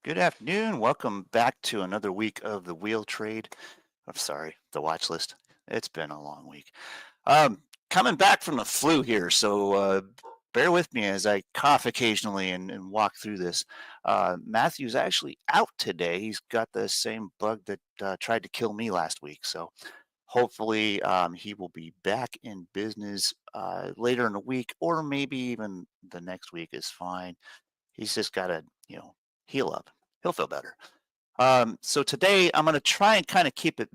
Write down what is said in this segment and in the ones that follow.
Good afternoon. Welcome back to another week of the wheel trade. I'm sorry, the watch list. It's been a long week. Coming back from the flu here, so bear with me as I cough occasionally and walk through this. Matthew's actually out today. He's got the same bug that tried to kill me last week. So hopefully he will be back in business later in the week, or maybe even the next week is fine. He's just got to, heal up. He'll feel better. So today I'm going to try and kind of keep it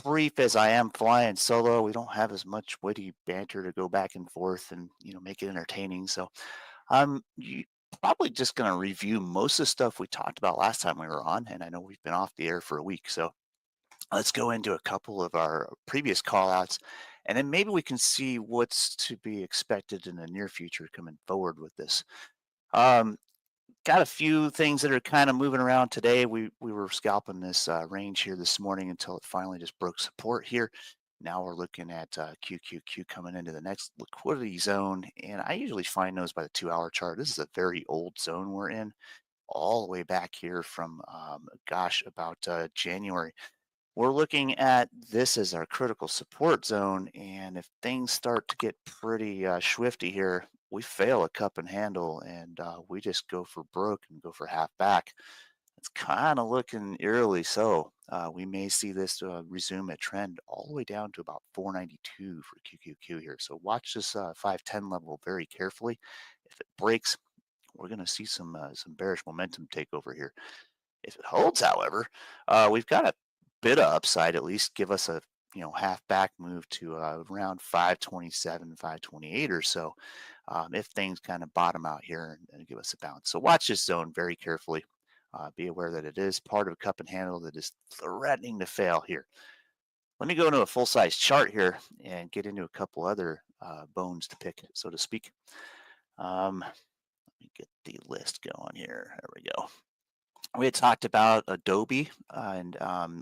brief as I am flying solo. We don't have as much witty banter to go back and forth and make it entertaining. So I'm probably just going to review most of the stuff we talked about last time we were on, and I know we've been off the air for a week. So let's go into a couple of our previous call outs, and then maybe we can see what's to be expected in the near future coming forward with this. Um, Got a few things that are kind of moving around today. We were scalping this range here this morning until it finally just broke support here. Now we're looking at QQQ coming into the next liquidity zone, and I usually find those by the 2-hour chart. This is a very old zone we're in, all the way back here from gosh, about January. We're looking at this as our critical support zone, and if things start to get pretty swifty here, we fail a cup and handle, and we just go for broke and go for half back. It's kind of looking eerily so. We may see this resume a trend all the way down to about 492 for QQQ here. So watch this 510 level very carefully. If it breaks, we're going to see some bearish momentum take over here. If it holds, however, we've got a bit of upside, at least give us a half back move to around 527, 528 or so, if things kind of bottom out here and give us a bounce. So watch this zone very carefully. Be aware that it is part of a cup and handle that is threatening to fail here. Let me go into a full size chart here and get into a couple other bones to pick, so to speak. Let me get the list going here. There we go. We had talked about Adobe, and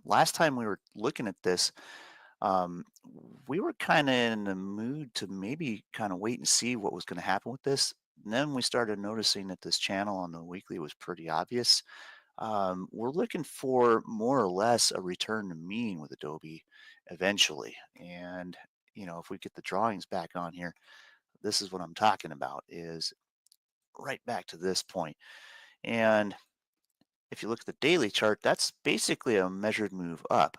last time we were looking at this, um, we were kind of in the mood to maybe kind of wait and see what was going to happen with this. And then we started noticing that this channel on the weekly was pretty obvious. We're looking for more or less a return to mean with Adobe eventually. And, if we get the drawings back on here, this is what I'm talking about, is right back to this point. And if you look at the daily chart, that's basically a measured move up.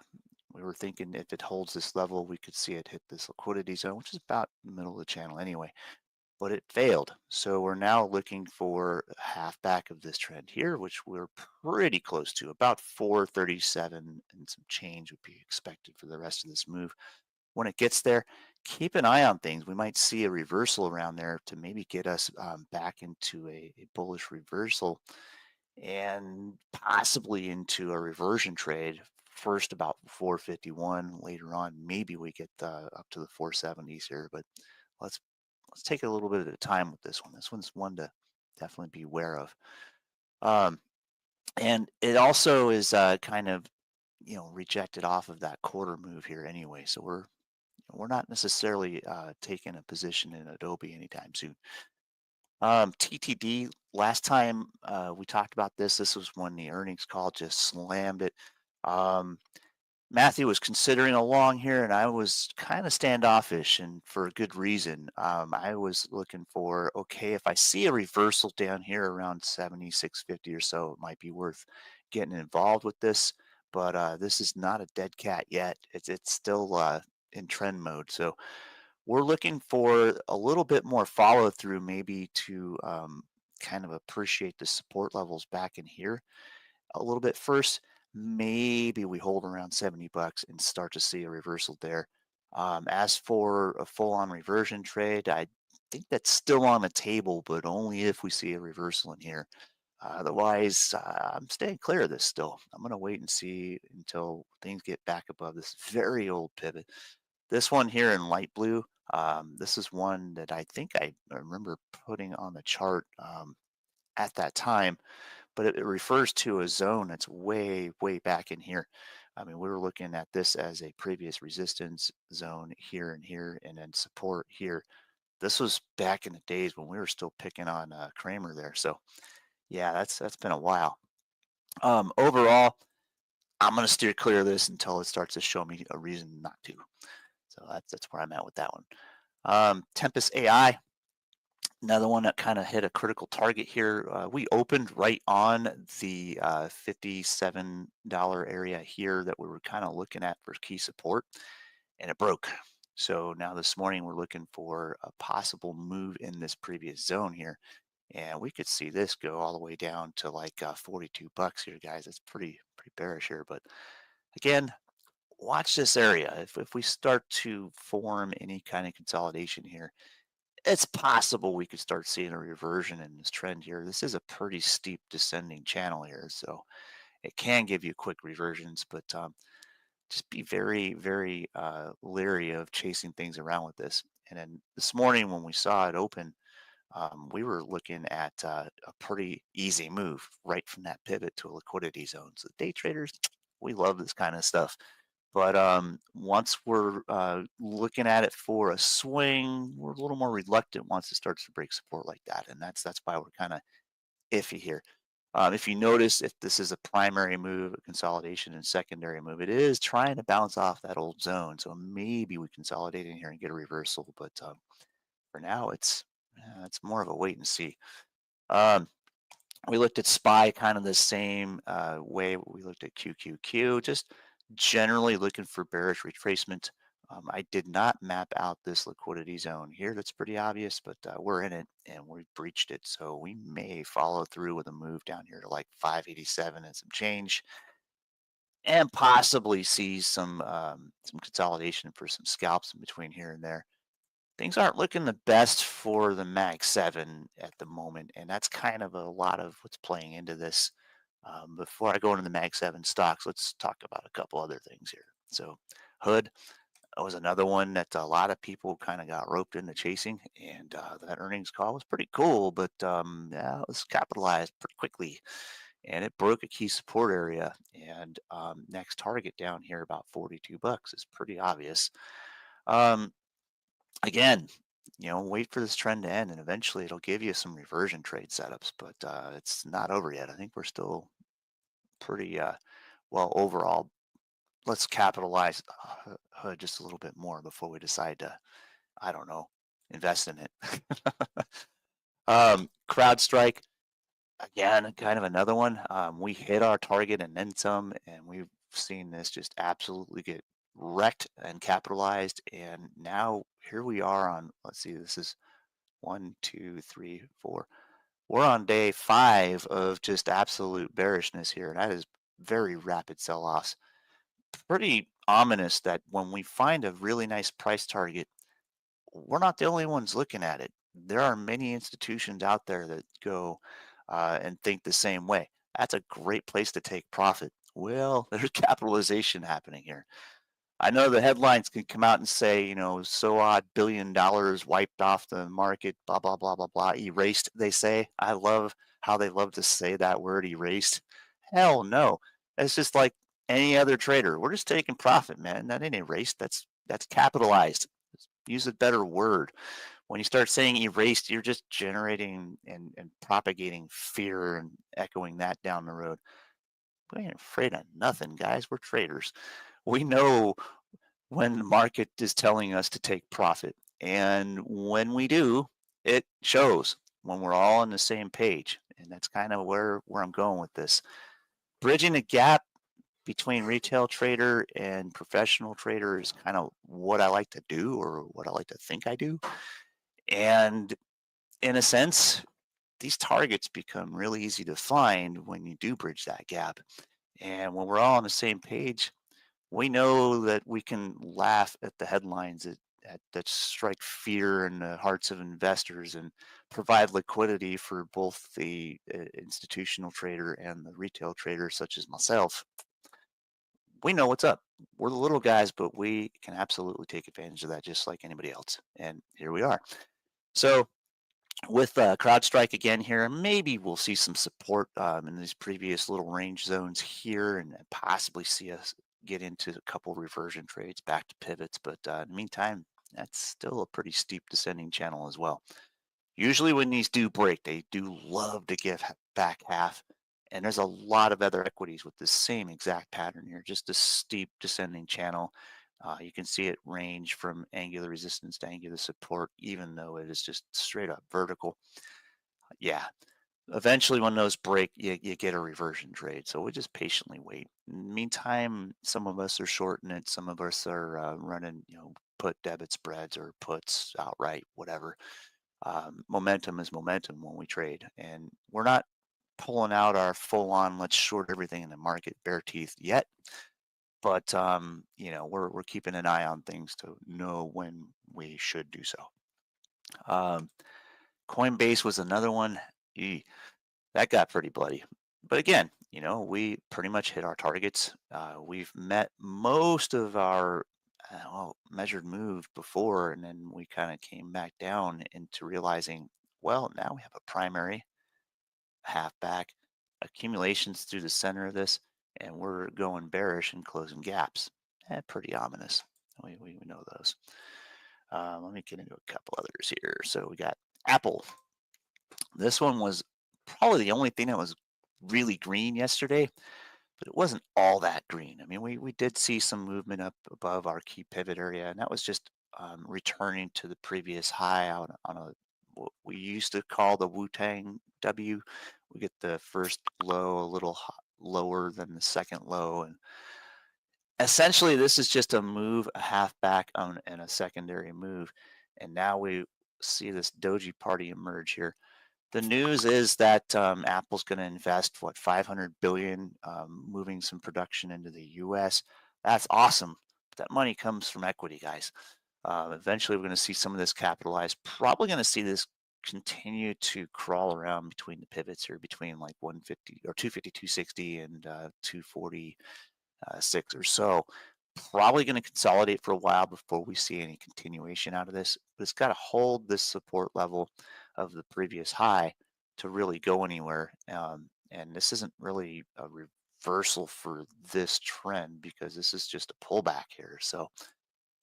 We were thinking if it holds this level, we could see it hit this liquidity zone, which is about the middle of the channel anyway, but it failed. So we're now looking for a half back of this trend here, which we're pretty close to. About 437 and some change would be expected for the rest of this move. When it gets there, keep an eye on things. We might see a reversal around there to maybe get us back into a bullish reversal and possibly into a reversion trade. First about 451, later on maybe we get up to the 470s here, but let's let's take a little bit of time with this one. This one's one to definitely be aware of. Um, and it also is kind of rejected off of that quarter move here anyway, so we're not necessarily taking a position in Adobe anytime soon. TTD, last time we talked about this, this was when the earnings call just slammed it. Um, Matthew was considering a long here, and I was kind of standoffish, and for a good reason. I was looking for, okay, if I see a reversal down here around 76.50 or so, it might be worth getting involved with this. But this is not a dead cat yet. It's still in trend mode. So we're looking for a little bit more follow through, maybe to kind of appreciate the support levels back in here a little bit first. Maybe we hold around 70 bucks and start to see a reversal there. As for a full on reversion trade, I think that's still on the table, but only if we see a reversal in here. Otherwise, I'm staying clear of this still. I'm going to wait and see until things get back above this very old pivot. This one here in light blue, this is one that I think I remember putting on the chart at that time, but it refers to a zone that's way, way back in here. I mean, we were looking at this as a previous resistance zone here, and then support here. This was back in the days when we were still picking on Kramer there. So yeah, that's been a while. Overall, I'm going to steer clear of this until it starts to show me a reason not to. So that's where I'm at with that one. Tempest AI, another one that kind of hit a critical target here. We opened right on the $57 area here that we were kind of looking at for key support, and it broke. So now this morning we're looking for a possible move in this previous zone here, and we could see this go all the way down to like 42 bucks here, guys. It's pretty bearish here, but again, watch this area. If we start to form any kind of consolidation here, it's possible we could start seeing a reversion in this trend here. This is a pretty steep descending channel here, so it can give you quick reversions, but just be very leery of chasing things around with this. And then this morning when we saw it open, we were looking at a pretty easy move right from that pivot to a liquidity zone. So day traders, we love this kind of stuff. But once we're looking at it for a swing, we're a little more reluctant once it starts to break support like that, and that's why we're kind of iffy here. If you notice, if this is a primary move, a consolidation, and secondary move, it is trying to bounce off that old zone. So maybe we consolidate in here and get a reversal, but for now, it's more of a wait and see. Um, we looked at SPY kind of the same way we looked at QQQ, just generally looking for bearish retracement. I did not map out this liquidity zone here. That's pretty obvious, but we're in it and we breached it. So we may follow through with a move down here to like 587 and some change, and possibly see some consolidation for some scalps in between here and there. Things aren't looking the best for the Mag 7 at the moment, and that's kind of a lot of what's playing into this. Before I go into the Mag 7 stocks, let's talk about a couple other things here. So, Hood was another one that a lot of people kind of got roped into chasing, and that earnings call was pretty cool, but yeah, it was capitalized pretty quickly, and it broke a key support area. And next target down here, about 42 bucks, is pretty obvious. Um, Again, wait for this trend to end and eventually it'll give you some reversion trade setups, but it's not over yet. I think we're still pretty well overall. Let's capitalize Hood just a little bit more before we decide to, I don't know, invest in it. CrowdStrike, again, kind of another one. We hit our target and then some, and we've seen this just absolutely get wrecked and capitalized. And now here we are on, let's see, this is 1, 2, 3, 4. We're on day 5 of just absolute bearishness here. And that is very rapid sell-offs. Pretty ominous that when we find a really nice price target, we're not the only ones looking at it. There are many institutions out there that go and think the same way. That's a great place to take profit. Well, there's capitalization happening here. I know the headlines can come out and say, so odd $1 billion wiped off the market, blah, blah, blah, blah, blah, erased, they say. I love how they love to say that word erased. Hell no. It's just like any other trader. We're just taking profit, man. That ain't erased. That's capitalized. Use a better word. When you start saying erased, you're just generating and propagating fear and echoing that down the road. We ain't afraid of nothing, guys. We're traders. We know when the market is telling us to take profit. And when we do, it shows when we're all on the same page. And that's kind of where I'm going with this. Bridging the gap between retail trader and professional trader is kind of what I like to do, or what I like to think I do. And in a sense, these targets become really easy to find when you do bridge that gap. And when we're all on the same page, we know that we can laugh at the headlines that strike fear in the hearts of investors and provide liquidity for both the institutional trader and the retail trader, such as myself. We know what's up. We're the little guys, but we can absolutely take advantage of that just like anybody else. And here we are. So with CrowdStrike again here, maybe we'll see some support in these previous little range zones here, and possibly see us get into a couple reversion trades back to pivots. But in the meantime, that's still a pretty steep descending channel as well. Usually when these do break, they do love to give back half, And there's a lot of other equities with the same exact pattern here, just a steep descending channel. You can see it range from angular resistance to angular support, even though it is just straight up vertical. Yeah, eventually when those break, you get a reversion trade. So we just patiently wait. Meantime, some of us are shorting it. Some of us are running, put debit spreads or puts outright, whatever. Momentum is momentum when we trade, and we're not pulling out our full on let's short everything in the market bare teeth yet, but we're keeping an eye on things to know when we should do so. um, Coinbase was another one. That got pretty bloody, but again, we pretty much hit our targets. We've met most of our measured move before, and then we kind of came back down into realizing, well, now we have a primary half back, accumulations through the center of this, and we're going bearish and closing gaps. Pretty ominous. We know those. Let me get into a couple others here. So we got Apple. This one was probably the only thing that was really green yesterday, but it wasn't all that green. I mean, we did see some movement up above our key pivot area, and that was just returning to the previous high on a what we used to call the Wu-Tang W. We get the first low a little lower than the second low, and essentially this is just a move, a half back on and a secondary move, and now we see this doji party emerge here. The news is that Apple's going to invest what 500 billion, moving some production into the U.S. That's awesome. But that money comes from equity, guys. Eventually, we're going to see some of this capitalized. Probably going to see this continue to crawl around between the pivots here, between like 150 or 250, 260, and 246 or so. Probably going to consolidate for a while before we see any continuation out of this. But it's got to hold this support level of the previous high to really go anywhere. And this isn't really a reversal for this trend because this is just a pullback here. So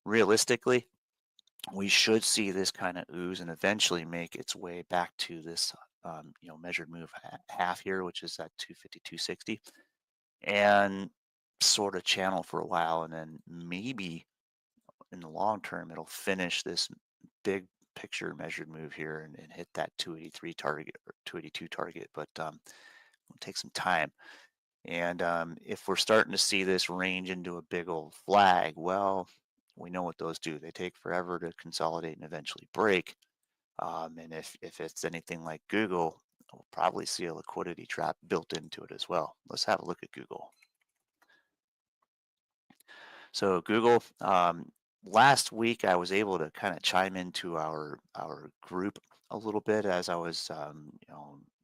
realistically, we should see this kind of ooze and eventually make its way back to this measured move half here, which is at 250, 260, and sort of channel for a while, and then maybe in the long term it'll finish this big picture measured move here and hit that 283 target or 282 target, but it'll take some time. And if we're starting to see this range into a big old flag, well, we know what those do. They take forever to consolidate and eventually break. And if it's anything like Google, we'll probably see a liquidity trap built into it as well. Let's have a look at Google. So Google, last week I was able to kind of chime into our group a little bit as I was,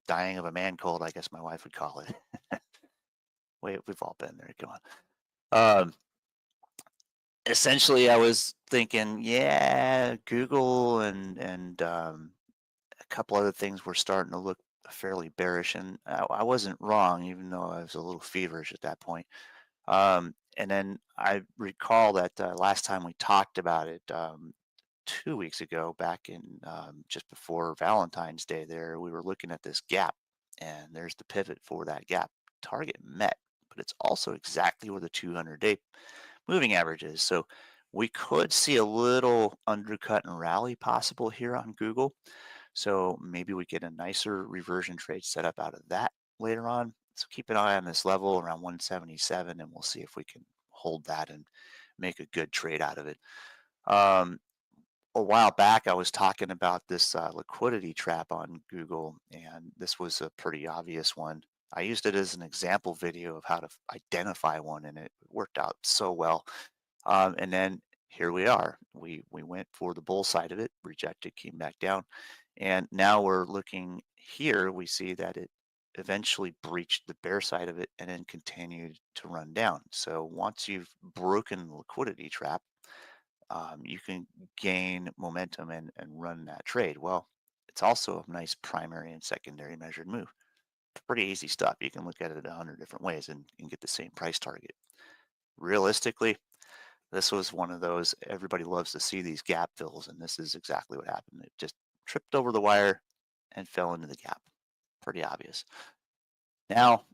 dying of a man cold, I guess my wife would call it. We've all been there. Come on. Essentially, I was thinking, yeah, Google and a couple other things were starting to look fairly bearish, and I wasn't wrong, even though I was a little feverish at that point. And then I recall that last time we talked about it 2 weeks ago, back in just before Valentine's Day, there we were looking at this gap, and there's the pivot for that gap. Target met, but it's also exactly where the 200-day moving average is. So we could see a little undercut and rally possible here on Google. So maybe we get a nicer reversion trade set up out of that later on. So keep an eye on this level around 177, and we'll see if we can hold that and make a good trade out of it. A while back, I was talking about this liquidity trap on Google, and this was a pretty obvious one. I used it as an example video of how to identify one, and it worked out so well. And then here we are. We went for the bull side of it, rejected, came back down, and now we're looking here. We see that it eventually breached the bear side of it and then continued to run down. So once you've broken the liquidity trap, you can gain momentum and run that trade. Well, it's also a nice primary and secondary measured move. Pretty easy stuff. You can look at it 100 different ways and get the same price target. Realistically, this was one of those, everybody loves to see these gap fills, and this is exactly what happened. It just tripped over the wire and fell into the gap. Pretty obvious. Now,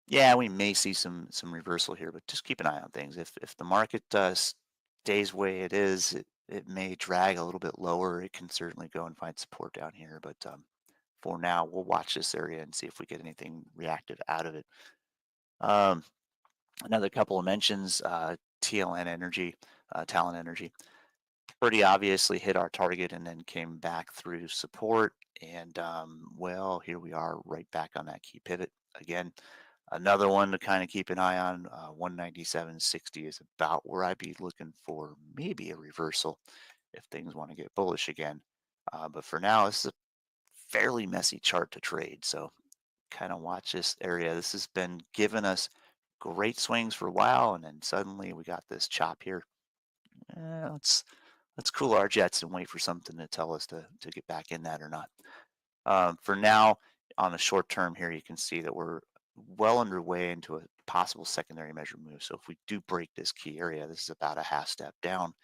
Yeah, we may see some reversal here, but just keep an eye on things. If the market stays way it is, it may drag a little bit lower. It can certainly go and find support down here, but for now, we'll watch this area and see if we get anything reactive out of it. Um, Another couple of mentions, TLN Energy, Talon Energy, pretty obviously hit our target and then came back through support. And well, here we are right back on that key pivot again. Another one to kind of keep an eye on, 197.60 is about where I'd be looking for maybe a reversal if things want to get bullish again. But for now, this is a fairly messy chart to trade. So kind of watch this area. This has been giving us great swings for a while, and then suddenly we got this chop here. Let's cool our jets and wait for something to tell us to get back in that or not. For now, on the short term here, you can see that we're well underway into a possible secondary measure move. So if we do break this key area, this is about a half step down.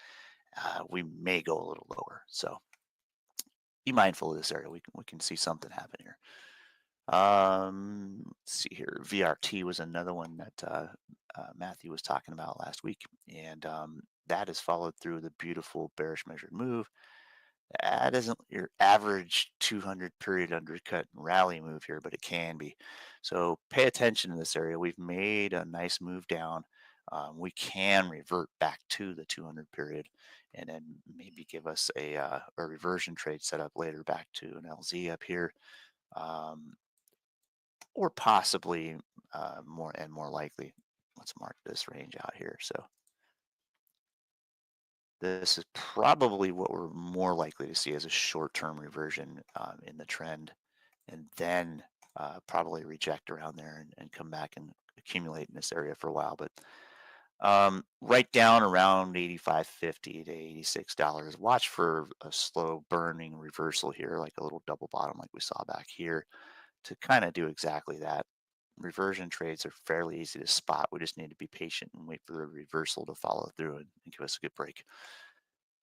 We may go a little lower. So be mindful of this area. We can see something happen here. Let's see here. VRT was another one that Matthew was talking about last week, and that has followed through the beautiful bearish measured move. That isn't your average 200 period undercut and rally move here, but it can be. So pay attention to this area. We've made a nice move down. We can revert back to the 200 period and then maybe give us a reversion trade set up later back to an LZ up here. Um, or possibly more likely, let's mark this range out here. So this is probably what we're more likely to see as a short-term reversion in the trend, and then probably reject around there and come back and accumulate in this area for a while. But right down around 85.50 to $86. Watch for a slow burning reversal here, like a little double bottom like we saw back here, to kind of do exactly that. Reversion trades are fairly easy to spot. We just need to be patient and wait for the reversal to follow through and give us a good break.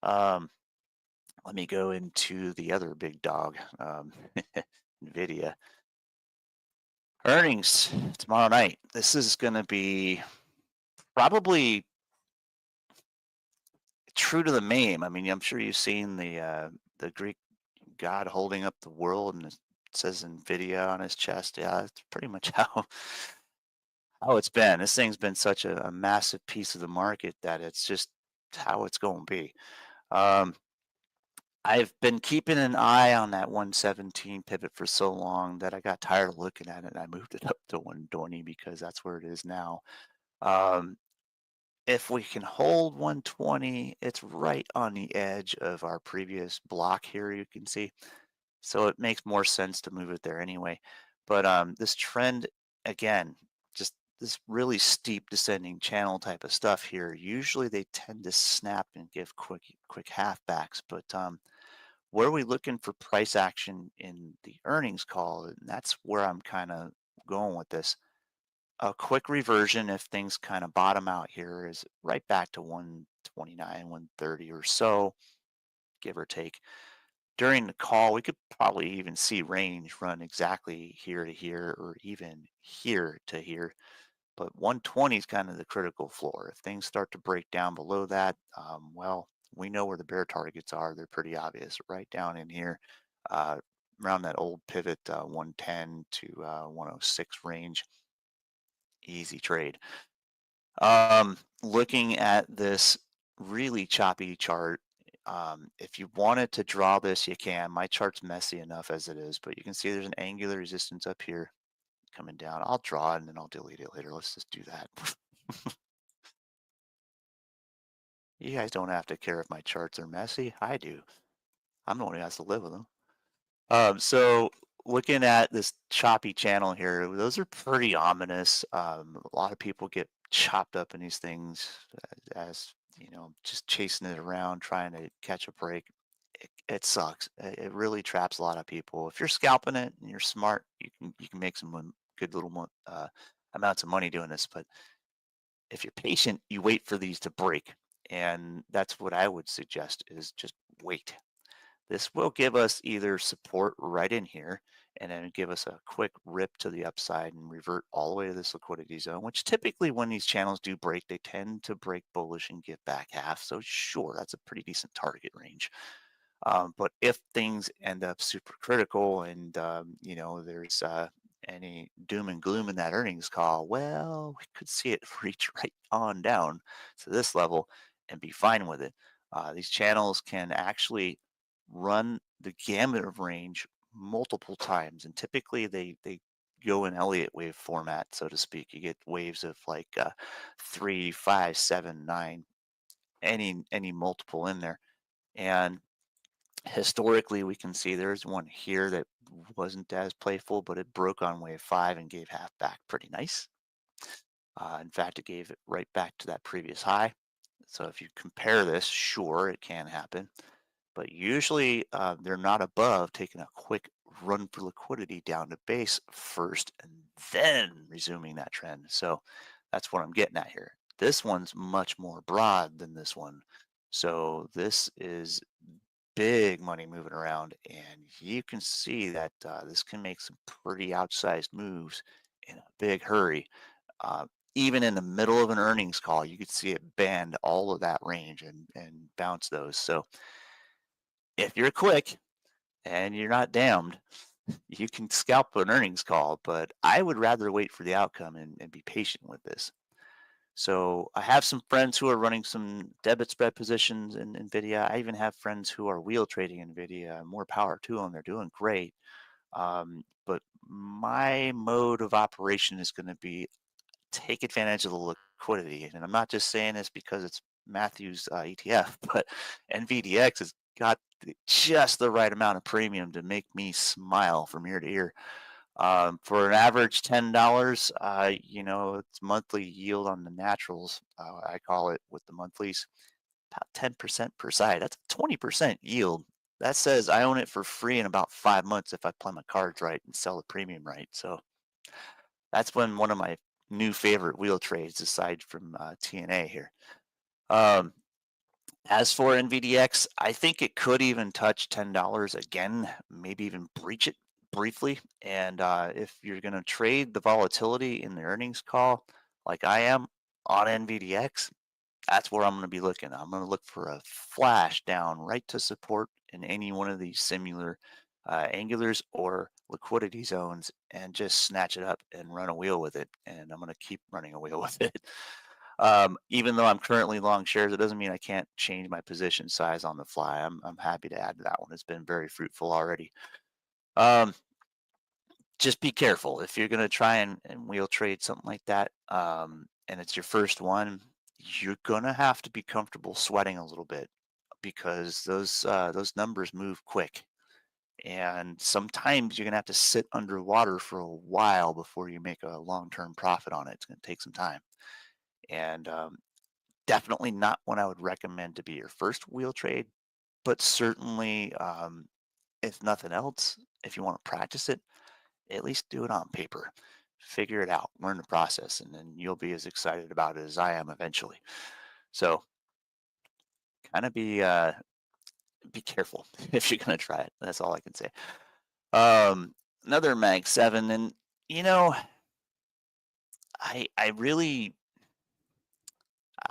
Um, Let me go into the other big dog, NVIDIA. Earnings tomorrow night. This is going to be probably true to the meme. I mean, I'm sure you've seen the Greek god holding up the world and it says NVIDIA on his chest. Yeah, it's pretty much how it's been. This thing's been such a massive piece of the market that it's just how it's going to be. Um, I've been keeping an eye on that 117 pivot for so long that I got tired of looking at it and I moved it up to 120 because that's where it is now. Um, if we can hold 120, it's right on the edge of our previous block here, you can see. So it makes more sense to move it there anyway. But this trend, again, just this really steep descending channel type of stuff here, usually they tend to snap and give quick halfbacks. But where are we looking for price action in the earnings call? And that's where I'm kind of going with this. A quick reversion if things kind of bottom out here is right back to 129, 130 or so, give or take. During the call, we could probably even see range run exactly here to here or even here to here. But 120 is kind of the critical floor. If things start to break down below that, well, we know where the bear targets are. They're pretty obvious right down in here, uh, around that old pivot 110 to 106 range. Easy trade. Looking at this really choppy chart, if you wanted to draw this, you can. My chart's messy enough as it is, but you can see there's an angular resistance up here coming down. I'll draw it and then I'll delete it later. Let's just do that. You guys don't have to care if my charts are messy. I do. I'm the one who has to live with them. So looking at this choppy channel here, those are pretty ominous. A lot of people get chopped up in these things as just chasing it around, trying to catch a break. It sucks. It really traps a lot of people. If you're scalping it and you're smart, you can make some good little amounts of money doing this. But if you're patient, you wait for these to break, and that's what I would suggest is just wait. This will give us either support right in here, and then give us a quick rip to the upside and revert all the way to this liquidity zone, which typically when these channels do break, they tend to break bullish and give back half. So sure, that's a pretty decent target range. But if things end up super critical and there's any doom and gloom in that earnings call, well, we could see it reach right on down to this level and be fine with it. These channels can actually run the gamut of range multiple times, and typically they go in Elliott wave format, so to speak. You get waves of like 3, 5, 7, 9, any multiple in there, and historically, we can see there's one here that wasn't as playful, but it broke on wave 5 and gave half back pretty nice. In fact, it gave it right back to that previous high. So if you compare this, sure, it can happen. But usually they're not above taking a quick run for liquidity down to base first and then resuming that trend. So that's what I'm getting at here. This one's much more broad than this one. So this is big money moving around, and you can see that this can make some pretty outsized moves in a big hurry. Uh, Even in the middle of an earnings call, you could see it bend all of that range and bounce those. So if you're quick and you're not damned, you can scalp an earnings call, but I would rather wait for the outcome and be patient with this. So I have some friends who are running some debit spread positions in NVIDIA. I even have friends who are wheel trading NVIDIA. More power to them. They're doing great. But my mode of operation is going to be take advantage of the liquidity. And I'm not just saying this because it's Matthew's ETF, but NVDX has got just the right amount of premium to make me smile from ear to ear. For an average $10, it's monthly yield on the naturals. I call it with the monthlies about 10% per side. That's a 20% yield. That says I own it for free in about 5 months if I play my cards right and sell the premium right. So that's when one of my new favorite wheel trades, aside from TNA here. Um, as for NVDX, I think it could even touch $10 again, maybe even breach it briefly. And if you're going to trade the volatility in the earnings call, like I am on NVDX, that's where I'm going to be looking. I'm going to look for a flash down right to support in any one of these similar angulars or liquidity zones and just snatch it up and run a wheel with it. And I'm going to keep running a wheel with it. Even though I'm currently long shares, it doesn't mean I can't change my position size on the fly. I'm happy to add to that one. It's been very fruitful already. Um, just be careful if you're going to try and wheel trade something like that, and it's your first one. You're going to have to be comfortable sweating a little bit because those numbers move quick, and sometimes you're going to have to sit underwater for a while before you make a long-term profit on it. It's going to take some time, and definitely not one I would recommend to be your first wheel trade, but certainly, if nothing else, if you want to practice it, at least do it on paper. Figure it out, learn the process, and then you'll be as excited about it as I am eventually. So kind of be careful if you're gonna try it. That's all I can say. Another Mag 7, and you know, I really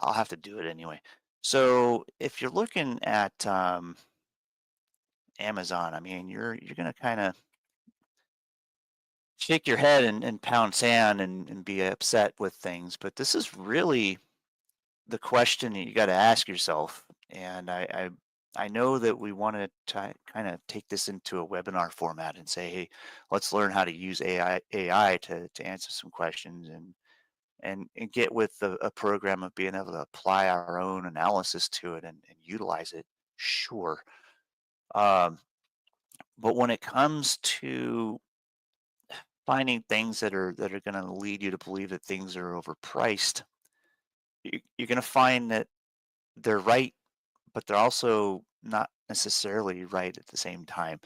I'll have to do it anyway. So if you're looking at Amazon, I mean, you're gonna kind of shake your head and pound sand and be upset with things, but this is really the question that you got to ask yourself. And I know that we want to kind of take this into a webinar format and say, hey, let's learn how to use AI to answer some questions and get with a program of being able to apply our own analysis to it and utilize it. Sure. Um, but when it comes to finding things that are going to lead you to believe that things are overpriced, you're going to find that they're right, but they're also not necessarily right at the same time.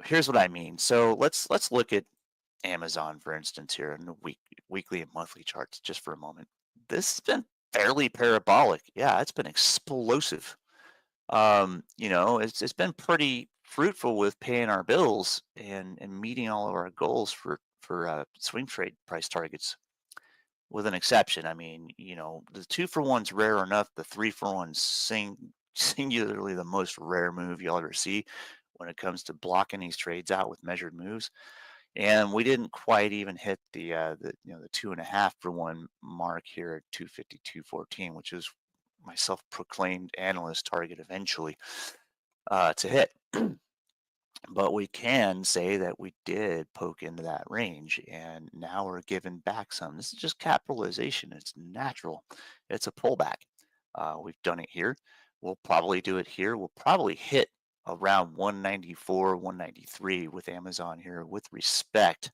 Here's what I mean. So let's look at Amazon, for instance, here in the weekly and monthly charts just for a moment. This has been fairly parabolic. Yeah, it's been explosive. It's been pretty fruitful with paying our bills and meeting all of our goals for swing trade price targets, with an exception. I mean, the 2-for-1's rare enough. The 3-for-1's singularly the most rare move you'll ever see when it comes to blocking these trades out with measured moves. And we didn't quite even hit the 2.5-for-1 mark here at 252.14, which is my self-proclaimed analyst target eventually to hit. But we can say that we did poke into that range, and now we're giving back some. This is just capitalization. It's natural. It's a pullback. We've done it here. We'll probably do it here. We'll probably hit around 194, 193 with Amazon here with respect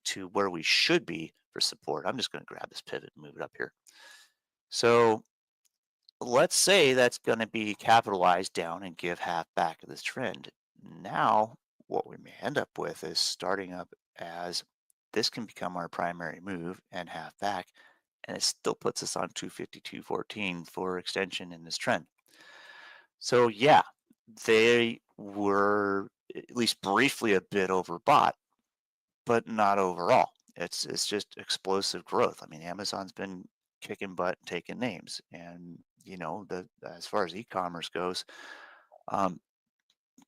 to where we should be for support. I'm just going to grab this pivot and move it up here. So let's say that's going to be capitalized down and give half back of this trend. Now, what we may end up with is starting up as this can become our primary move and half back, and it still puts us on 252.14 for extension in this trend. So yeah, they were at least briefly a bit overbought, but not overall. It's just explosive growth. I mean, Amazon's been kicking butt, taking names, and the as far as e-commerce goes, um,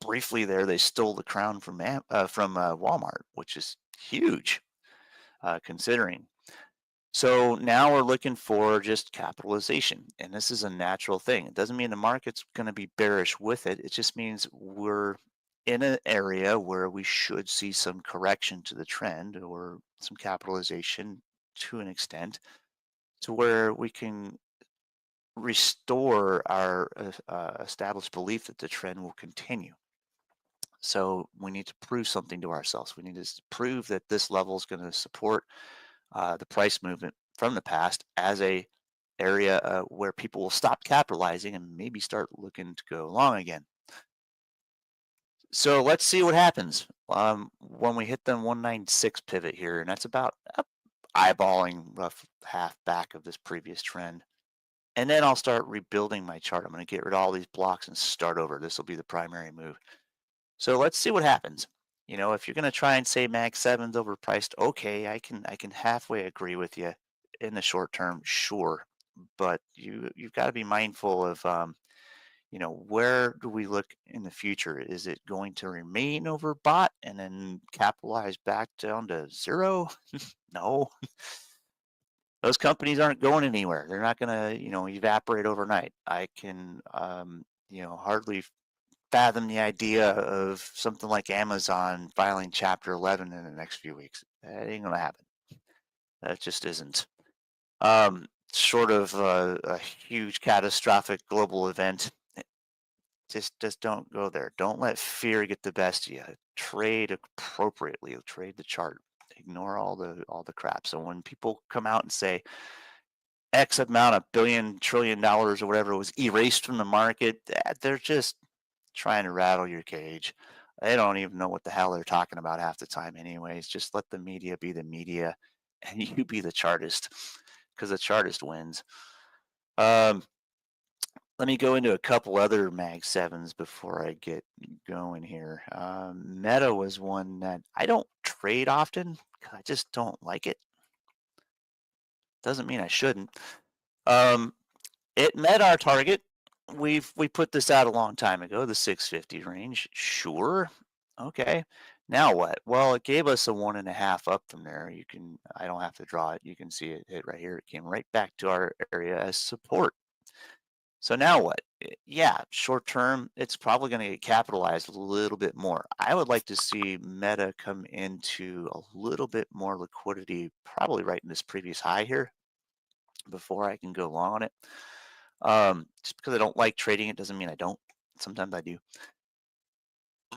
briefly there they stole the crown from Walmart, which is huge considering. So now we're looking for just capitalization, and this is a natural thing. It doesn't mean the market's going to be bearish with it. It just means we're in an area where we should see some correction to the trend or some capitalization to an extent to where we can restore our established belief that the trend will continue. So we need to prove something to ourselves. We need to prove that this level is going to support the price movement from the past as a area where people will stop capitalizing and maybe start looking to go long again. So let's see what happens when we hit the 196 pivot here, and that's about eyeballing rough half back of this previous trend. And then I'll start rebuilding my chart. I'm going to get rid of all these blocks and start over. This will be the primary move. So let's see what happens. If you're going to try and say Mag 7's overpriced, okay, I can halfway agree with you in the short term, sure. But you've got to be mindful of where do we look in the future? Is it going to remain overbought and then capitalize back down to zero? No. Those companies aren't going anywhere. They're not going to, evaporate overnight. I can hardly fathom the idea of something like Amazon filing Chapter 11 in the next few weeks. That ain't gonna happen. That just isn't. Short of a huge catastrophic global event, just don't go there. Don't let fear get the best of you. Trade appropriately. Trade the chart. Ignore all the crap. So when people come out and say X amount of billion trillion dollars or whatever was erased from the market, they're just trying to rattle your cage. They don't even know what the hell they're talking about half the time anyways. Just let the media be the media and you be the chartist because the chartist wins. Um, Let me go into a couple other Mag 7s before I get going here. Meta was one that I don't trade often because I just don't like it. Doesn't mean I shouldn't. It met our target. We put this out a long time ago, the 650 range. Sure. Okay. Now what? Well, it gave us a 1.5 up from there. I don't have to draw it. You can see it hit right here. It came right back to our area as support. So now what? Yeah, short term, it's probably going to get capitalized a little bit more. I would like to see Meta come into a little bit more liquidity, probably right in this previous high here before I can go long on it. Just because I don't like trading it doesn't mean I don't. Sometimes I do.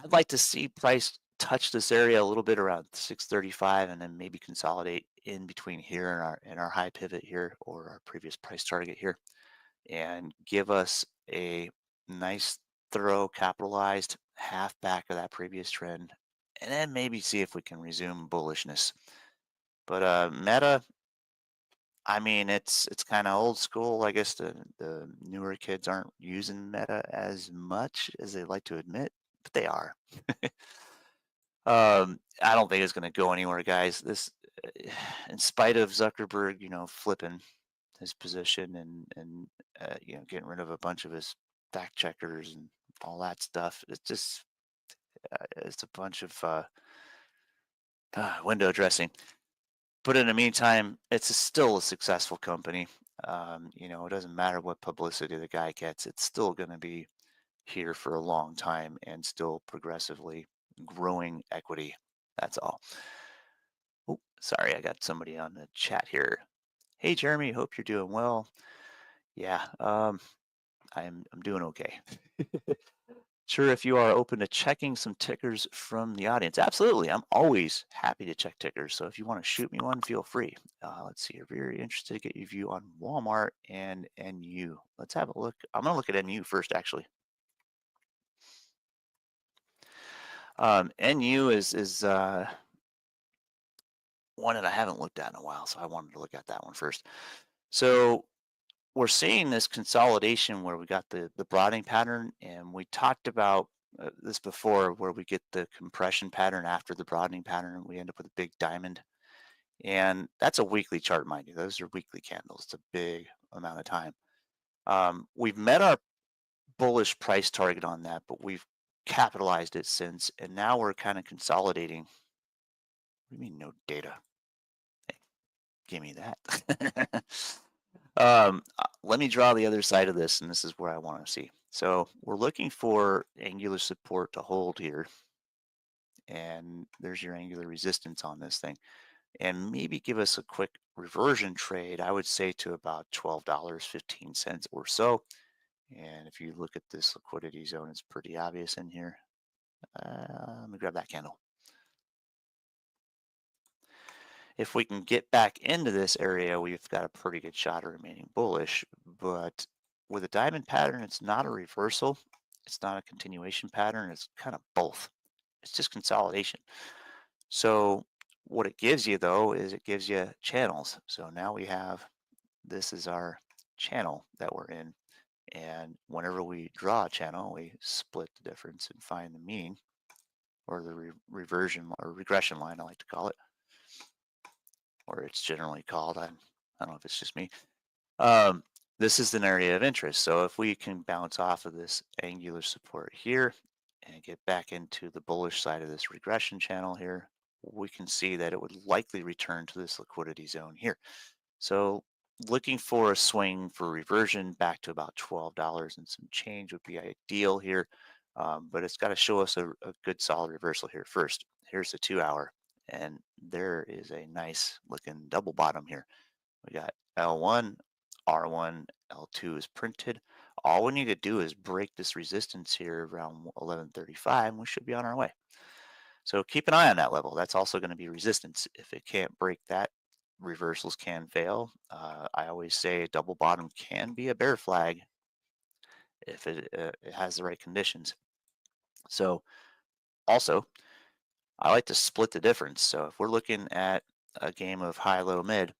I'd like to see price touch this area a little bit around 635 and then maybe consolidate in between here and our high pivot here or our previous price target here and give us a nice thorough capitalized half back of that previous trend and then maybe see if we can resume bullishness. But Meta, I mean, it's kind of old school. I guess the newer kids aren't using Meta as much as they like to admit. but they are. I don't think it's going to go anywhere, guys. This, in spite of Zuckerberg, flipping his position and getting rid of a bunch of his fact checkers and all that stuff. It's just it's a bunch of window dressing. But in the meantime, it's still a successful company. It doesn't matter what publicity the guy gets; it's still going to be here for a long time and still progressively growing equity. That's all. Oh, sorry, I got somebody on the chat here. Hey, Jeremy, hope you're doing well. Yeah, I'm doing okay. Sure, if you are open to checking some tickers from the audience. Absolutely. I'm always happy to check tickers. So if you want to shoot me one, feel free. Let's see. I'm very interested to get your view on Walmart and NU. Let's have a look. I'm going to look at NU first, actually. NU is one that I haven't looked at in a while, so I wanted to look at that one first. So we're seeing this consolidation where we got the broadening pattern, and we talked about this before, where we get the compression pattern after the broadening pattern, and we end up with a big diamond. And that's a weekly chart, mind you. Those are weekly candles. It's a big amount of time. We've met our bullish price target on that, but we've capitalized it since, and now we're kind of consolidating. What do you mean no data? Hey, give me that. Let me draw the other side of this, and this is where I want to see. So we're looking for angular support to hold here, and there's your angular resistance on this thing, and maybe give us a quick reversion trade. I would say to about $12.15 or so. And if you look at this liquidity zone, it's pretty obvious in here. Let me grab that candle. If we can get back into this area, we've got a pretty good shot of remaining bullish. But with a diamond pattern, it's not a reversal. It's not a continuation pattern. It's kind of both. It's just consolidation. So what it gives you, though, is it gives you channels. So now this is our channel that we're in. And whenever we draw a channel, we split the difference and find the mean, or the reversion or regression line, I like to call it, or it's generally called. I don't know if it's just me. This is an area of interest. So if we can bounce off of this angular support here and get back into the bullish side of this regression channel here, we can see that it would likely return to this liquidity zone here. So looking for a swing for reversion back to about $12 and some change would be ideal here. But it's got to show us a good solid reversal here first. Here's the 2-hour, and there is a nice looking double bottom here. We got L1, R1, L2 is printed. All we need to do is break this resistance here around 1135, and we should be on our way. So keep an eye on that level. That's also going to be resistance. If it can't break that, reversals can fail. I always say a double bottom can be a bear flag if it has the right conditions. So also, I like to split the difference. So if we're looking at a game of high, low, mid,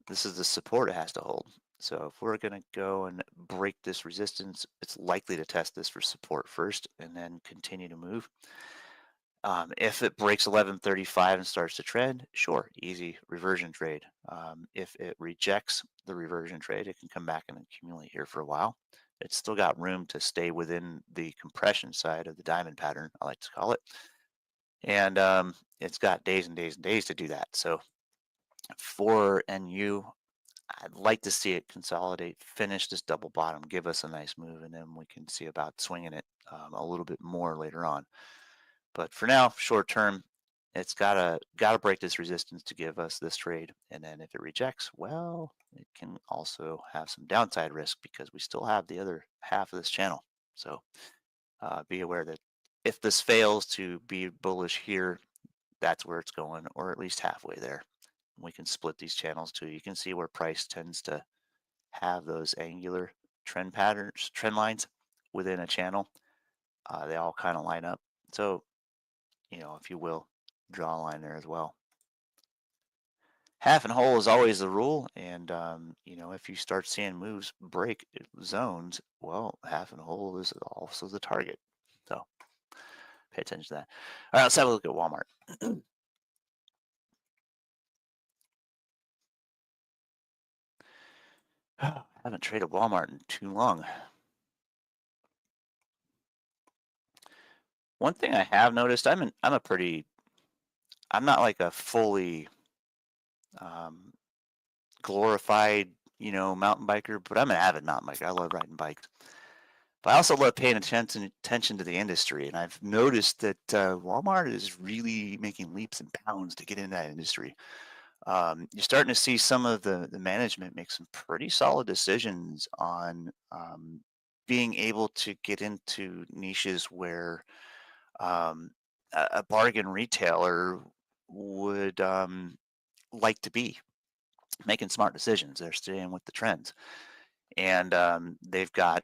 this is the support it has to hold. So if we're going to go and break this resistance, it's likely to test this for support first and then continue to move. If it breaks 1135 and starts to trend, sure, easy reversion trade. If it rejects the reversion trade, it can come back and accumulate here for a while. It's still got room to stay within the compression side of the diamond pattern, I like to call it. And it's got days and days and days to do that. So for NU, I'd like to see it consolidate, finish this double bottom, give us a nice move, and then we can see about swinging it a little bit more later on. But for now, short term, it's gotta break this resistance to give us this trade. And then if it rejects, well, it can also have some downside risk because we still have the other half of this channel. So be aware that if this fails to be bullish here, that's where it's going, or at least halfway there. We can split these channels too. You can see where price tends to have those angular trend patterns, trend lines within a channel. They all kind of line up. So if you will, draw a line there as well. half and whole is always the rule, and if you start seeing moves break zones, well, half and whole is also the target. So pay attention to that. All right, let's have a look at Walmart. I haven't traded Walmart in too long. One thing I have noticed, I'm not like a fully um, glorified, mountain biker, but I'm an avid mountain biker. I love riding bikes. But I also love paying attention to the industry, and I've noticed that Walmart is really making leaps and bounds to get into that industry. You're starting to see some of the management make some pretty solid decisions on being able to get into niches where a bargain retailer would like to be, making smart decisions. They're staying with the trends, and they've got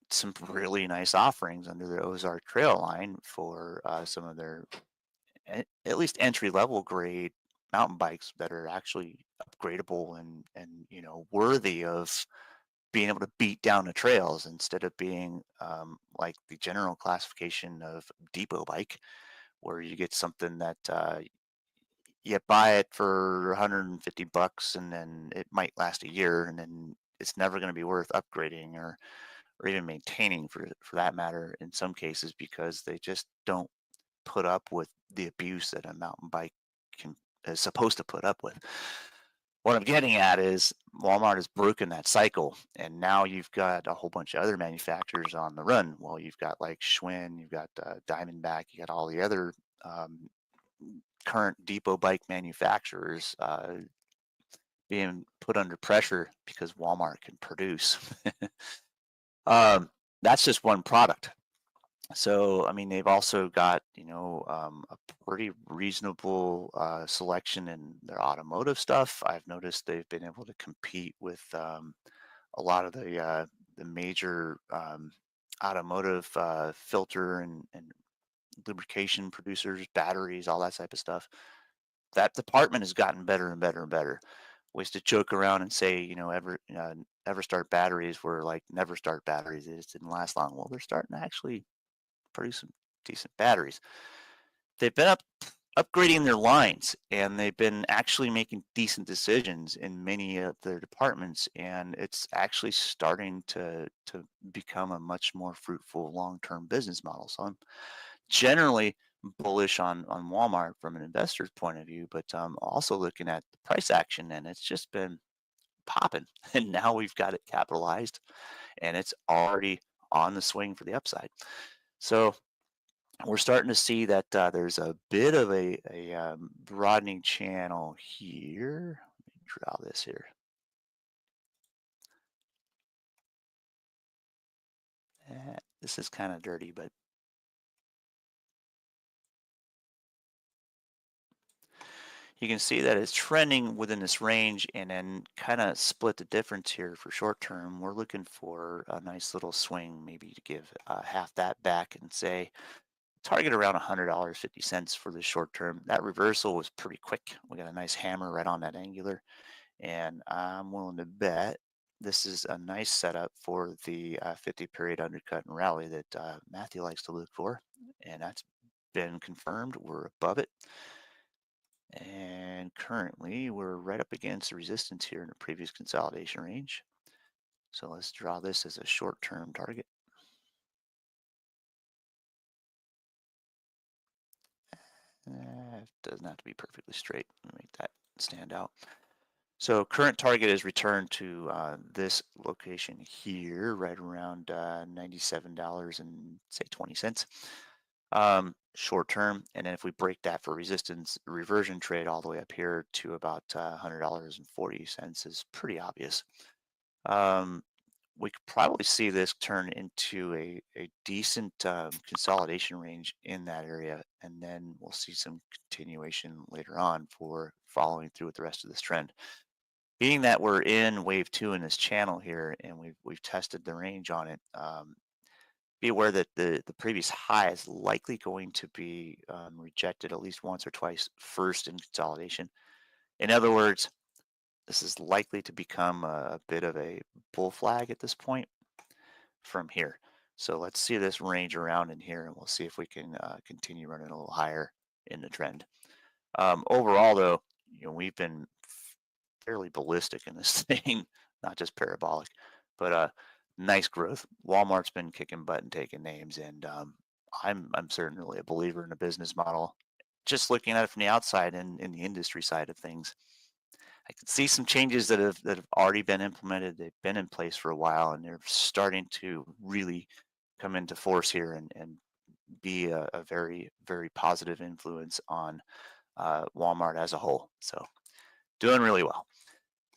some really nice offerings under their Ozark Trail line for some of their at least entry level grade mountain bikes that are actually upgradable and worthy of being able to beat down the trails instead of being like the general classification of depot bike, where you get something that you buy it for 150 bucks and then it might last a year and then it's never going to be worth upgrading or even maintaining for that matter in some cases because they just don't put up with the abuse that a mountain bike can is supposed to put up with. What I'm getting at is Walmart has broken that cycle, and now you've got a whole bunch of other manufacturers on the run. Well, you've got like Schwinn, you've got Diamondback, you got all the other um, current depot bike manufacturers being put under pressure because Walmart can produce. um, that's just one product. So, I mean, they've also got, a pretty reasonable selection in their automotive stuff. I've noticed they've been able to compete with a lot of the major automotive filter and lubrication producers, batteries, all that type of stuff. That department has gotten better and better and better. We used to joke around and say, ever start batteries were like never start batteries. They just didn't last long. Well, they're starting to actually produce some decent batteries. They've been upgrading their lines and they've been actually making decent decisions in many of their departments, and it's actually starting to become a much more fruitful long-term business model. So I'm generally bullish on Walmart from an investor's point of view, but also looking at the price action, and it's just been popping. And now we've got it capitalized, and it's already on the swing for the upside. So we're starting to see that there's a bit of a broadening channel here. Let me draw this here. This is kind of dirty, but you can see that it's trending within this range and then kind of split the difference here for short term. We're looking for a nice little swing, maybe to give half that back and say target around $100.50 for the short term. That reversal was pretty quick. We got a nice hammer right on that angular, and I'm willing to bet this is a nice setup for the 50 period undercut and rally that Matthew likes to look for, and that's been confirmed. We're above it. And currently we're right up against the resistance here in the previous consolidation range. So let's draw this as a short-term target. It doesn't have to be perfectly straight. Make that stand out. So current target is returned to this location here, right around $97 and say 20 cents. Short term, and then if we break that for resistance, reversion trade all the way up here to about $100.40 is pretty obvious. We could probably see this turn into a decent consolidation range in that area, and then we'll see some continuation later on for following through with the rest of this trend. Being that we're in wave two in this channel here, and we've tested the range on it, be aware that the previous high is likely going to be rejected at least once or twice first in consolidation. In other words, This is likely to become a bit of a bull flag at this point from here. So let's see this range around in here, and we'll see if we can continue running a little higher in the trend. Overall, though, we've been fairly ballistic in this thing, not just parabolic, but nice growth. Walmart's been kicking butt and taking names, and I'm certainly a believer in the business model. Just looking at it from the outside and in the industry side of things, I can see some changes that have already been implemented. They've been in place for a while, and they're starting to really come into force here and be a very, very positive influence on Walmart as a whole. So doing really well.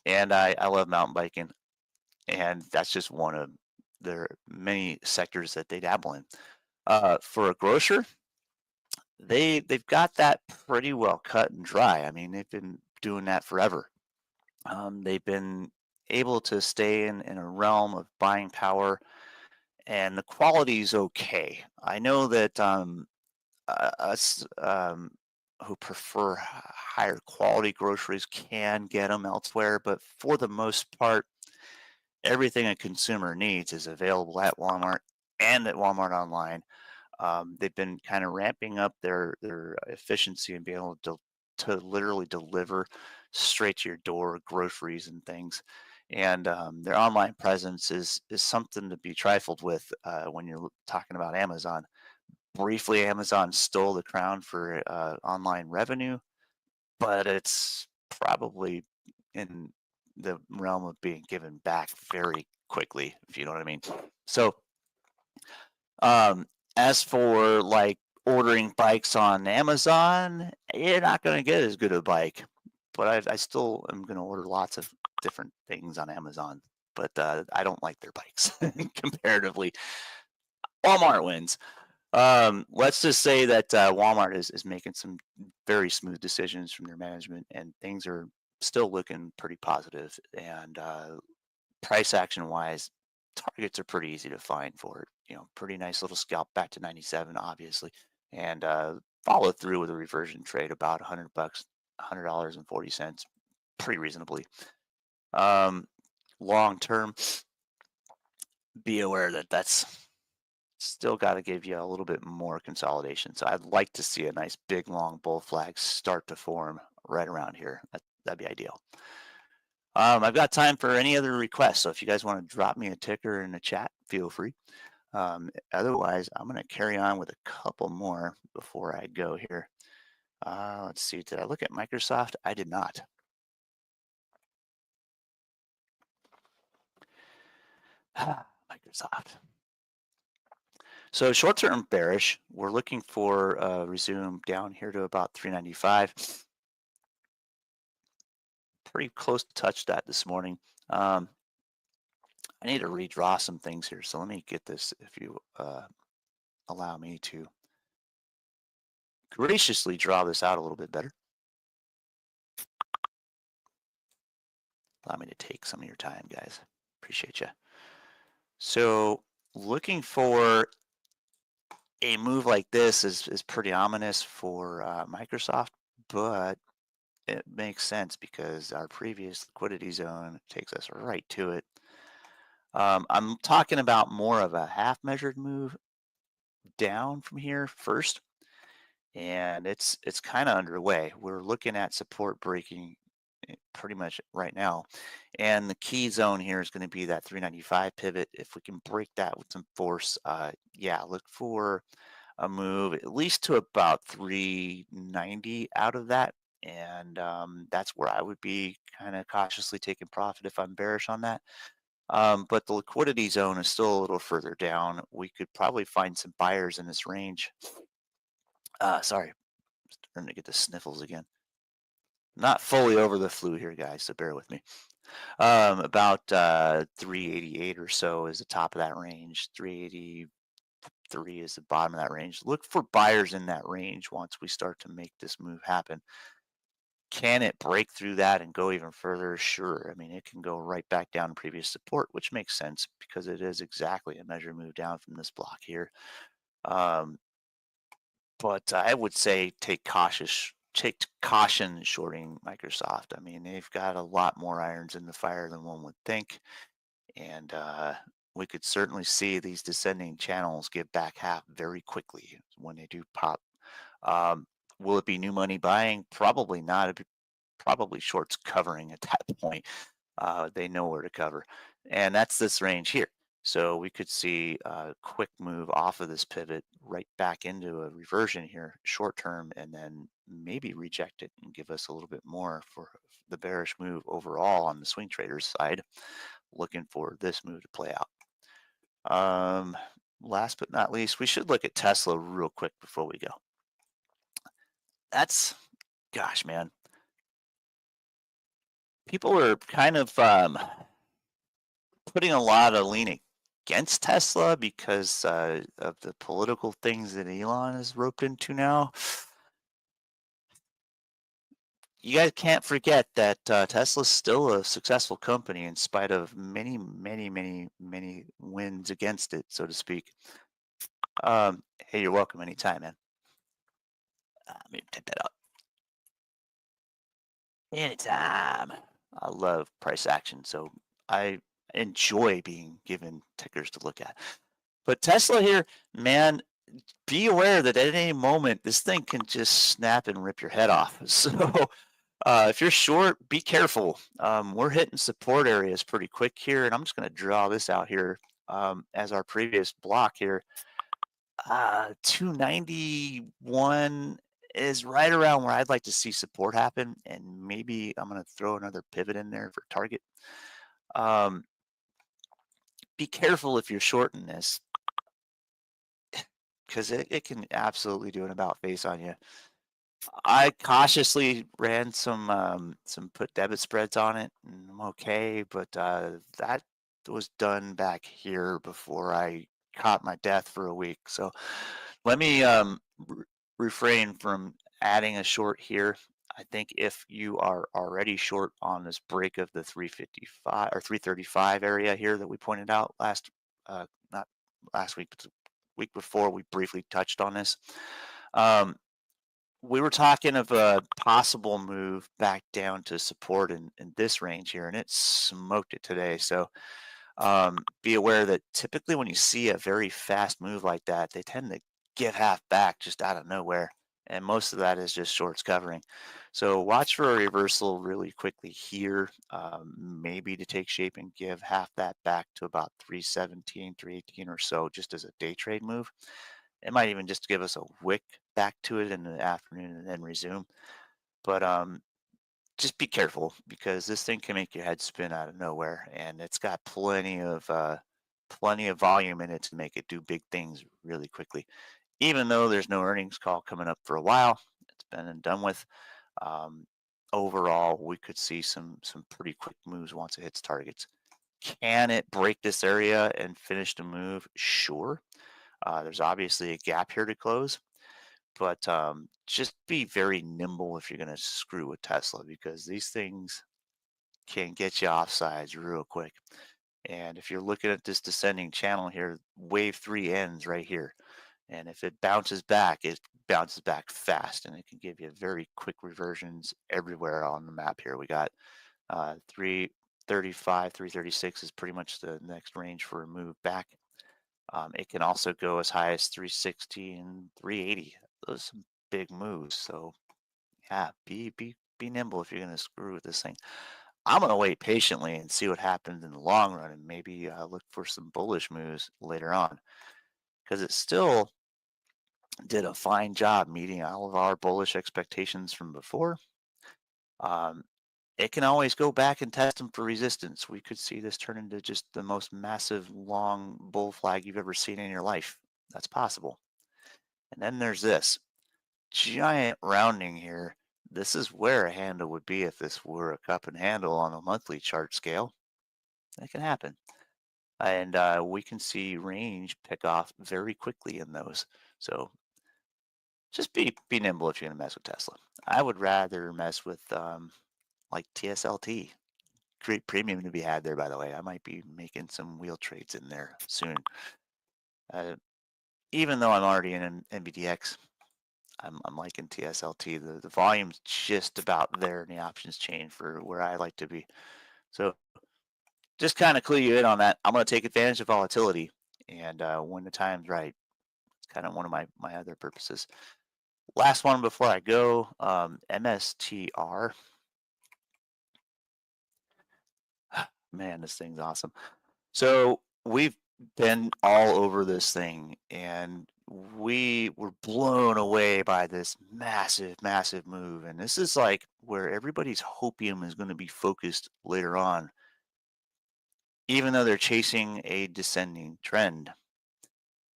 And I love mountain biking, and that's just one of their many sectors that they dabble in. For a grocer, they've got that pretty well cut and dry. I mean, they've been doing that forever. They've been able to stay in a realm of buying power, and the quality's okay. I know that us who prefer higher quality groceries can get them elsewhere, but for the most part, everything a consumer needs is available at Walmart and at Walmart online. They've been kind of ramping up their efficiency and being able to literally deliver straight to your door groceries and things. And their online presence is something to be trifled with when you're talking about Amazon. Briefly, Amazon stole the crown for online revenue, but it's probably in the realm of being given back very quickly, if you know what I mean. So, um, as for like ordering bikes on Amazon, you're not going to get as good a bike, but I still am going to order lots of different things on Amazon. But I don't like their bikes comparatively. Walmart wins. Let's just say that Walmart is making some very smooth decisions from their management, and things are still looking pretty positive. And price action wise, targets are pretty easy to find for it. Pretty nice little scalp back to 97, obviously, and follow through with a reversion trade about $100, $100.40, pretty reasonably. Long term, be aware that that's still got to give you a little bit more consolidation. So I'd like to see a nice big long bull flag start to form right around here. That'd be ideal. I've got time for any other requests. So if you guys want to drop me a ticker in the chat, feel free. Otherwise, I'm going to carry on with a couple more before I go here. Let's see. Did I look at Microsoft? I did not. Microsoft. So short-term bearish, we're looking for resume down here to about 395. Pretty close to touch that this morning. I need to redraw some things here, so let me get this if you allow me to graciously draw this out a little bit better. Allow me to take some of your time, guys. Appreciate you. So looking for a move like this is pretty ominous for Microsoft, but it makes sense because our previous liquidity zone takes us right to it. I'm talking about more of a half measured move down from here first, and it's kind of underway. We're looking at support breaking pretty much right now, and the key zone here is going to be that 395 pivot. If we can break that with some force, yeah, look for a move at least to about 390 out of that, and that's where I would be kind of cautiously taking profit if I'm bearish on that. But the liquidity zone is still a little further down. We could probably find some buyers in this range. Sorry, starting to get the sniffles again. Not fully over the flu here, guys, so bear with me. About 388 or so is the top of that range. 383 is the bottom of that range. Look for buyers in that range once we start to make this move happen. Can it break through that and go even further? Sure. I mean, it can go right back down to previous support, which makes sense because it is exactly a measured move down from this block here. But I would say take cautious take caution shorting Microsoft. I mean, they've got a lot more irons in the fire than one would think, and we could certainly see these descending channels give back half very quickly when they do pop. Um, will it be new money buying? Probably not. It'd be probably shorts covering at that point. They know where to cover, and that's this range here. So we could see a quick move off of this pivot right back into a reversion here, short term, and then maybe reject it and give us a little bit more for the bearish move overall on the swing traders side. Looking for this move to play out. Last but not least, we should look at Tesla real quick before we go. That's, gosh, man, people are kind of putting a lot of leaning against Tesla because of the political things that Elon is roped into now. You guys can't forget that Tesla's still a successful company in spite of many, many, many, many wins against it, so to speak. Hey, you're welcome anytime, man. Let me take that out. Anytime. I love price action, so I enjoy being given tickers to look at. But Tesla here, man, be aware that at any moment this thing can just snap and rip your head off. So if you're short, be careful. We're hitting support areas pretty quick here, and I'm just going to draw this out here as our previous block here. 291 is right around where I'd like to see support happen, and maybe I'm going to throw another pivot in there for target. Be careful if you're shorting this, because it can absolutely do an about face on you. I cautiously ran some put debit spreads on it, and I'm okay, but that was done back here before I caught my death for a week. So let me refrain from adding a short here. I think if you are already short on this break of the 355 or 335 area here that we pointed out not last week, but the week before, we briefly touched on this. We were talking of a possible move back down to support in this range here, and it smoked it today. So be aware that typically when you see a very fast move like that, they tend to give half back just out of nowhere. And most of that is just shorts covering. So watch for a reversal really quickly here, maybe to take shape and give half that back to about 317, 318 or so, just as a day trade move. It might even just give us a wick back to it in the afternoon and then resume. But just be careful because this thing can make your head spin out of nowhere, and it's got plenty of volume in it to make it do big things really quickly. Even though there's no earnings call coming up for a while, it's been and done with. Overall, we could see some pretty quick moves once it hits targets. Can it break this area and finish the move? Sure. There's obviously a gap here to close, but just be very nimble if you're going to screw with Tesla because these things can get you offsides real quick. And if you're looking at this descending channel here, wave 3 ends right here. And if it bounces back, it bounces back fast, and it can give you very quick reversions everywhere on the map here. We got 335, 336 is pretty much the next range for a move back. It can also go as high as 360 and 380. Those are some big moves. So yeah, be nimble if you're going to screw with this thing. I'm going to wait patiently and see what happens in the long run, and maybe look for some bullish moves later on, because it still did a fine job meeting all of our bullish expectations from before. It can always go back and test them for resistance. We could see this turn into just the most massive long bull flag you've ever seen in your life. That's possible. And then there's this giant rounding here. This is where a handle would be if this were a cup and handle on a monthly chart scale. That can happen. And we can see range pick off very quickly in those. So just be nimble if you're going to mess with Tesla. I would rather mess with like TSLT. Great premium to be had there, by the way. I might be making some wheel trades in there soon. Even though I'm already in NVDX, I'm liking TSLT. The volume's just about there in the options chain for where I like to be. So just kind of clue you in on that. I'm going to take advantage of volatility, and when the time's right, it's kind of one of my other purposes. Last one before I go, MSTR. Man, this thing's awesome. So we've been all over this thing, and we were blown away by this massive, massive move. And this is like where everybody's hopium is going to be focused later on, even though they're chasing a descending trend.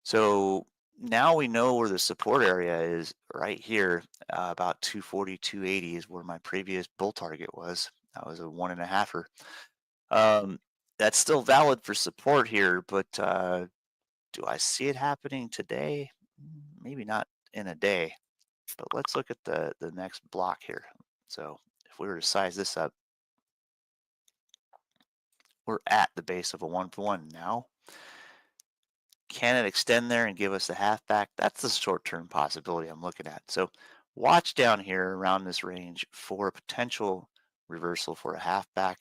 So now we know where the support area is right here. About 240, 280 is where my previous bull target was. That was a 1.5er. Um, that's still valid for support here, but do I see it happening today? Maybe not in a day, but let's look at the next block here. So if we were to size this up, we're at the base of a 1-for-1 now. Can it extend there and give us a half back? That's the short-term possibility I'm looking at. So watch down here around this range for a potential reversal for a half back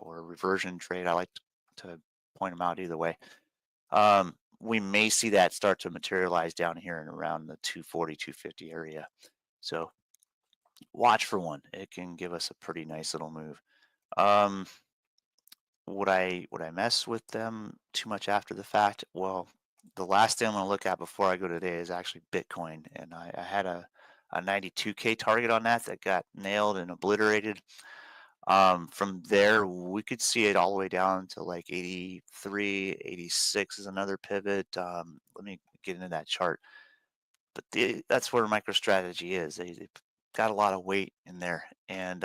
or a reversion trade. I like to point them out either way. We may see that start to materialize down here and around the 240, 250 area. So watch for one. It can give us a pretty nice little move. Would I mess with them too much after the fact? Well, the last thing I'm going to look at before I go today is actually Bitcoin, and I had a 92K target on that got nailed and obliterated. From there, we could see it all the way down to like 83, 86 is another pivot. Let me get into that chart. But that's where MicroStrategy is. They got a lot of weight in there, and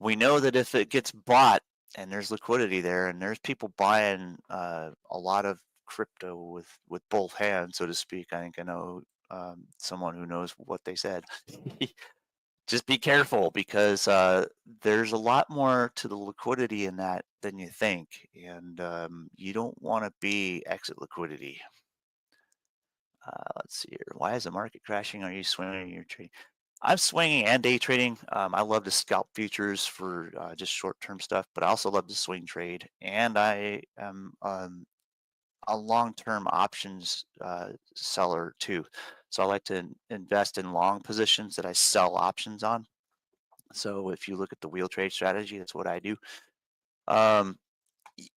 we know that if it gets bought and there's liquidity there, and there's people buying a lot of crypto with both hands, so to speak. I think I know someone who knows what they said. Just be careful because there's a lot more to the liquidity in that than you think, and you don't want to be exit liquidity. Let's see here. Why is the market crashing? Are you swinging your trading? I'm swinging and day trading. I love to scalp futures for just short-term stuff, but I also love to swing trade, and I am a long-term options seller too. So I like to invest in long positions that I sell options on. So if you look at the wheel trade strategy, that's what I do.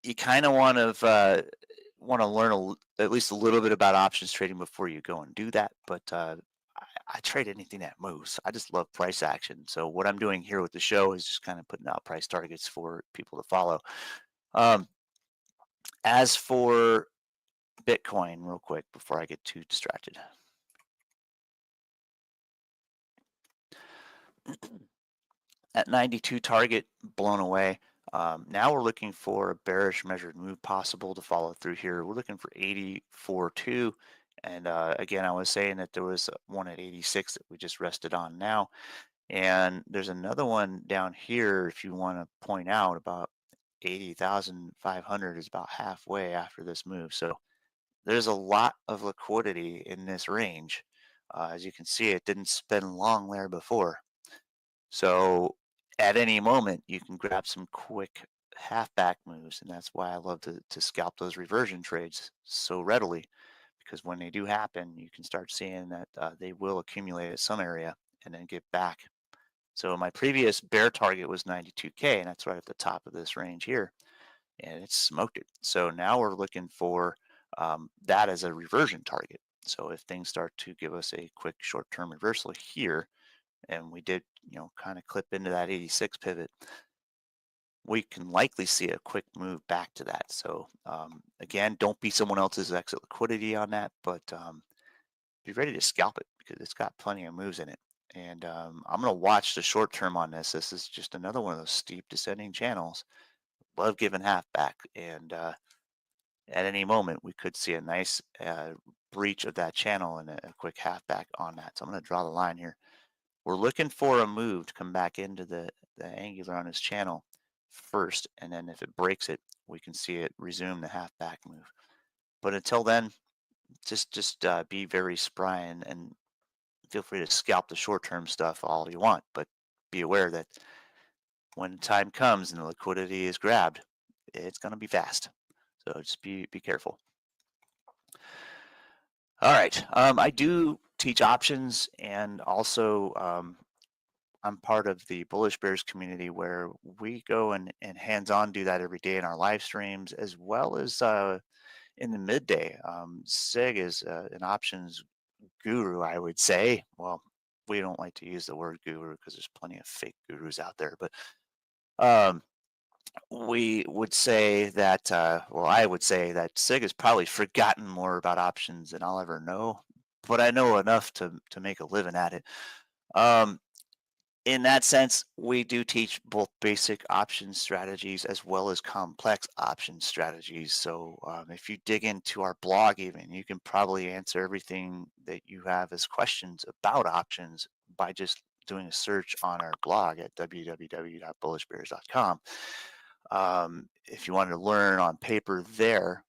You kind of want to learn at least a little bit about options trading before you go and do that. But I trade anything that moves. I just love price action. So what I'm doing here with the show is just kind of putting out price targets for people to follow. As for Bitcoin, real quick before I get too distracted. At 92 target, blown away. Now we're looking for a bearish measured move possible to follow through here. We're looking for 84.2. And again, I was saying that there was one at 86 that we just rested on now. And there's another one down here, if you want to point out, about 80,500 is about halfway after this move. So there's a lot of liquidity in this range. As you can see, it didn't spend long there before. So at any moment, you can grab some quick halfback moves, and that's why I love to scalp those reversion trades so readily, because when they do happen, you can start seeing that they will accumulate at some area and then get back. So my previous bear target was 92K, and that's right at the top of this range here, and it smoked it. So now we're looking for that as a reversion target. So if things start to give us a quick short-term reversal here, and we did, kind of clip into that 86 pivot, we can likely see a quick move back to that. So again, don't be someone else's exit liquidity on that, but be ready to scalp it because it's got plenty of moves in it. And I'm going to watch the short term on this. This is just another one of those steep descending channels. Love giving half back. And at any moment, we could see a nice breach of that channel and a quick half back on that. So I'm going to draw the line here. We're looking for a move to come back into the angular on this channel first, and then if it breaks it, we can see it resume the half back move. But until then, just be very spry and feel free to scalp the short-term stuff all you want, but be aware that when time comes and the liquidity is grabbed, it's going to be fast. So just be careful. All right. I do teach options, and also I'm part of the Bullish Bears community where we go and hands-on do that every day in our live streams, as well as in the midday. Sig is an options guru, I would say. Well, we don't like to use the word guru because there's plenty of fake gurus out there, but um, we would say that, well, I would say that Sig has probably forgotten more about options than I'll ever know, but I know enough to make a living at it. Um, in that sense, we do teach both basic option strategies as well as complex option strategies. So if you dig into our blog, even you can probably answer everything that you have as questions about options by just doing a search on our blog at www.bullishbears.com. If you wanted to learn on paper there,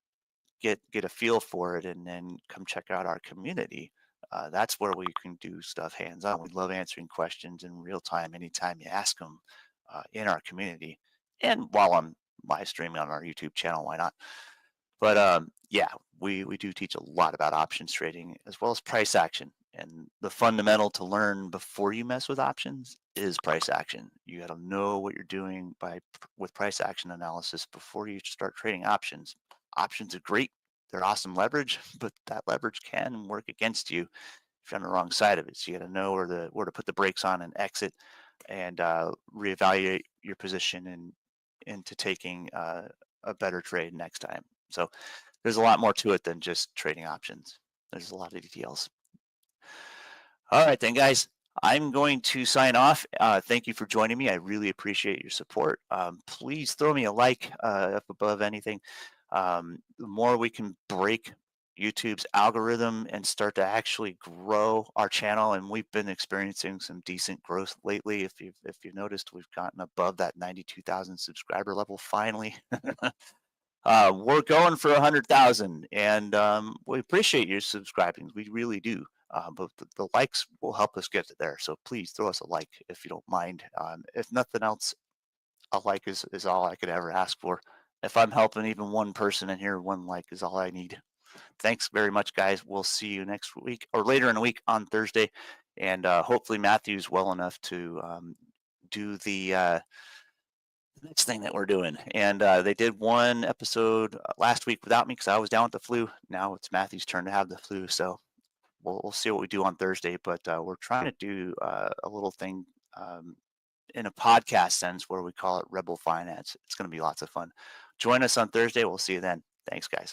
get a feel for it, and then come check out our community. That's where we can do stuff hands-on. We love answering questions in real time, anytime you ask them in our community. And while I'm live streaming on our YouTube channel, why not? But yeah, we do teach a lot about options trading as well as price action. And the fundamental to learn before you mess with options is price action. You got to know what you're doing with price action analysis before you start trading options. Options are great. They're awesome leverage, but that leverage can work against you if you're on the wrong side of it. So you got to know where to put the brakes on and exit, and reevaluate your position and into taking a better trade next time. So there's a lot more to it than just trading options. There's a lot of details. All right, then, guys. I'm going to sign off. Thank you for joining me. I really appreciate your support. Please throw me a like up above anything. The more we can break YouTube's algorithm and start to actually grow our channel, and we've been experiencing some decent growth lately. If you've noticed, we've gotten above that 92,000 subscriber level finally. We're going for 100,000, and we appreciate your subscribing. We really do. But the likes will help us get there. So please throw us a like if you don't mind. If nothing else, a like is all I could ever ask for. If I'm helping even one person in here, one like is all I need. Thanks very much, guys. We'll see you next week or later in the week on Thursday. And hopefully Matthew's well enough to do the next thing that we're doing. And they did one episode last week without me because I was down with the flu. Now it's Matthew's turn to have the flu. So we'll see what we do on Thursday. But we're trying to do a little thing in a podcast sense where we call it Rebel Finance. It's going to be lots of fun. Join us on Thursday. We'll see you then. Thanks, guys.